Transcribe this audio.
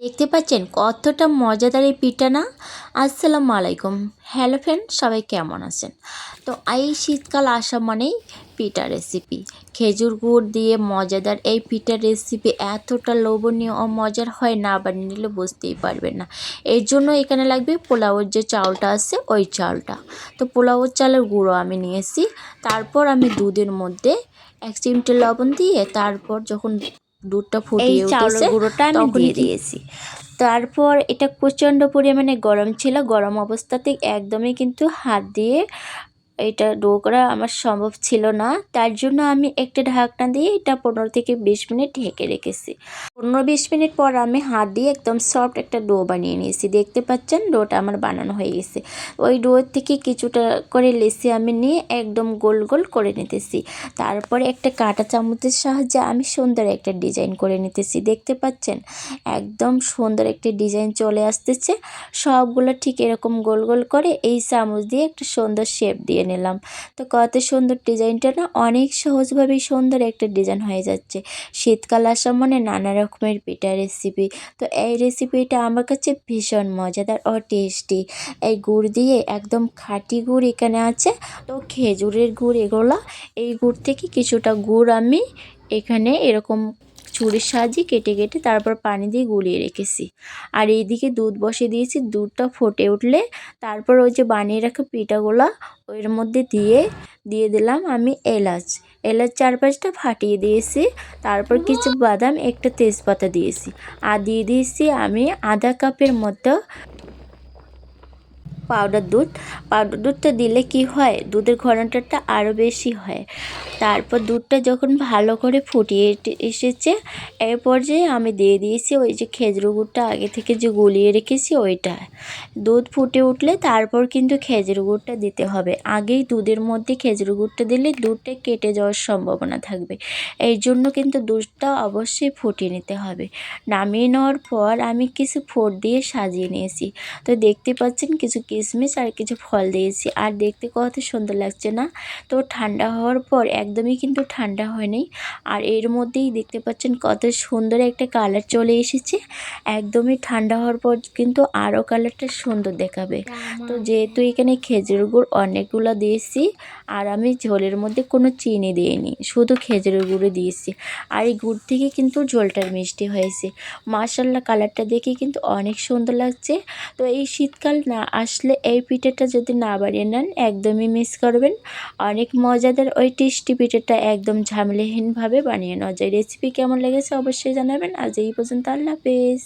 দেখতে পাচ্ছেন কতটা মজাদার এই পিঠা না। আসসালামু আলাইকুম, হ্যালো ফ্রেন্ড, সবাই কেমন আছেন? তো এই শীতকাল আসা মানেই পিঠা রেসিপি। খেজুর গুড় দিয়ে মজাদার এই পিঠার রেসিপি এতটা লোভনীয় ও মজার হয়, না বানিয়ে বুঝতেই পারবেন না। এর জন্য এখানে লাগবে পোলাওয়ের যে চাউলটা আছে ওই চাউলটা। তো পোলাওয়ের চালের গুঁড়ো আমি নিয়েছি। তারপর আমি দুধের মধ্যে 1 চিমটে লবণ দিয়ে তারপর যখন দুধটা ফুটিয়ে উঠেছে গুঁড়োটা আমি তখন দিয়ে দিয়েছি। তারপর এটা প্রচণ্ড পরিমাণে গরম ছিল। গরম অবস্থাতে একদমই কিন্তু হাত দিয়ে এটা ডো করা আমার সম্ভব ছিল না। তার জন্য আমি একটা ঢাকনা দিয়ে এটা 15 থেকে 20 মিনিট ঢেকে রেখেছি। 15-20 মিনিট পর আমি হাত দিয়ে একদম সফট একটা ডো বানিয়ে নিয়েছি। দেখতে পাচ্ছেন ডোটা আমার বানানো হয়ে গেছে। ওই ডো থেকে কিছুটা করে লেসি আমি নিয়ে একদম গোল গোল করে নিতেছি। তারপরে একটা কাঁটা চামচের সাহায্যে আমি সুন্দর একটা ডিজাইন করে নিতেছি। দেখতে পাচ্ছেন একদম সুন্দর একটা ডিজাইন চলে আসতেছে। সবগুলো ঠিক এরকম গোল গোল করে এই চামচ দিয়ে একটা সুন্দর শেপ দিয়ে নিলাম। তো কত সুন্দর ডিজাইনটা না, অনেক সহজভাবেই সুন্দর একটা ডিজাইন হয়ে যাচ্ছে। শীতকাল আসা মানে নানা রকমের পিঠা রেসিপি। তো এই রেসিপিটা আমার কাছে ভীষণ মজাদার ও টেস্টি। এই গুড় দিয়ে একদম খাঁটি গুড় এখানে আছে। তো খেজুরের গুড় এগুলো, এই গুড় থেকে কিছুটা গুড় আমি এখানে এরকম ছুরির সাহায্যে কেটে কেটে তারপর পানি দিয়ে গুলিয়ে রেখেছি। আর এইদিকে দুধ বসিয়ে দিয়েছি। দুধটা ফুটে উঠলে তারপর ওই যে বানিয়ে রাখা পিঠাগুলো ওর মধ্যে দিয়ে দিলাম আমি এলাচ 4-5টা ফাটিয়ে দিয়েছি। তারপর কিছু বাদাম, একটা তেজপাতা দিয়েছি। আর দিয়ে দিয়েছি আমি আধা কাপের মতো পাউডার দুধটা দিলে কি হয়, দুধের ঘনত্বটা আরও বেশি হয়। তারপর দুধটা যখন ভালো করে ফুটিয়ে এসেছে, এই পর্যায়ে আমি দিয়ে দিয়েছি ওই যে খেজুর গুড়টা আগে থেকে যে গুলিয়ে রেখেছি ওইটা। দুধ ফুটে উঠলে তারপর কিন্তু খেজুর গুড়টা দিতে হবে। আগেই দুধের মধ্যে খেজুর গুড়টা দিলে দুধটা কেটে যাওয়ার সম্ভাবনা থাকবে। এই জন্য কিন্তু দুধটা অবশ্যই ফুটিয়ে নিতে হবে। নামিয়ে নেওয়ার পর আমি কিছু ফোড় দিয়ে সাজিয়ে নিয়েছি। তো দেখতে পাচ্ছেন কিছু কিশমিশ আর কিছু ফল দিয়েছি। আর দেখতে কত সুন্দর লাগছে না? তো ঠান্ডা হওয়ার পর একদমই কিন্তু ঠান্ডা হয়নি। আর এর মধ্যেই দেখতে পাচ্ছেন কত সুন্দর একটা কালার চলে এসেছে। একদমই ঠান্ডা হওয়ার পর কিন্তু আরও কালারটা সুন্দর দেখাবে। তো যেহেতু এখানে খেজুর গুড় অনেকগুলো দিয়েছি, আর আমি ঝোলের মধ্যে কোনো চিনি দিইনি, শুধু খেজুরের গুঁড়ো দিয়েছি। আর এই গুড় থেকে কিন্তু ঝোলটার মিষ্টি হয়েছে। মাশাআল্লাহ, কালারটা দেখে কিন্তু অনেক সুন্দর লাগছে। তো এই শীতকাল না আসলে এই পিঠাটা যদি না বানিয়ে নেন একদমই মিস করবেন। অনেক মজাদার ওই টেস্টি পিঠাটা একদম ঝামেলাহীনভাবে বানিয়ে নেওয়া যায়। রেসিপি কেমন লেগেছে অবশ্যই জানাবেন। আজ এই পর্যন্ত, আল্লাহ হাফেজ।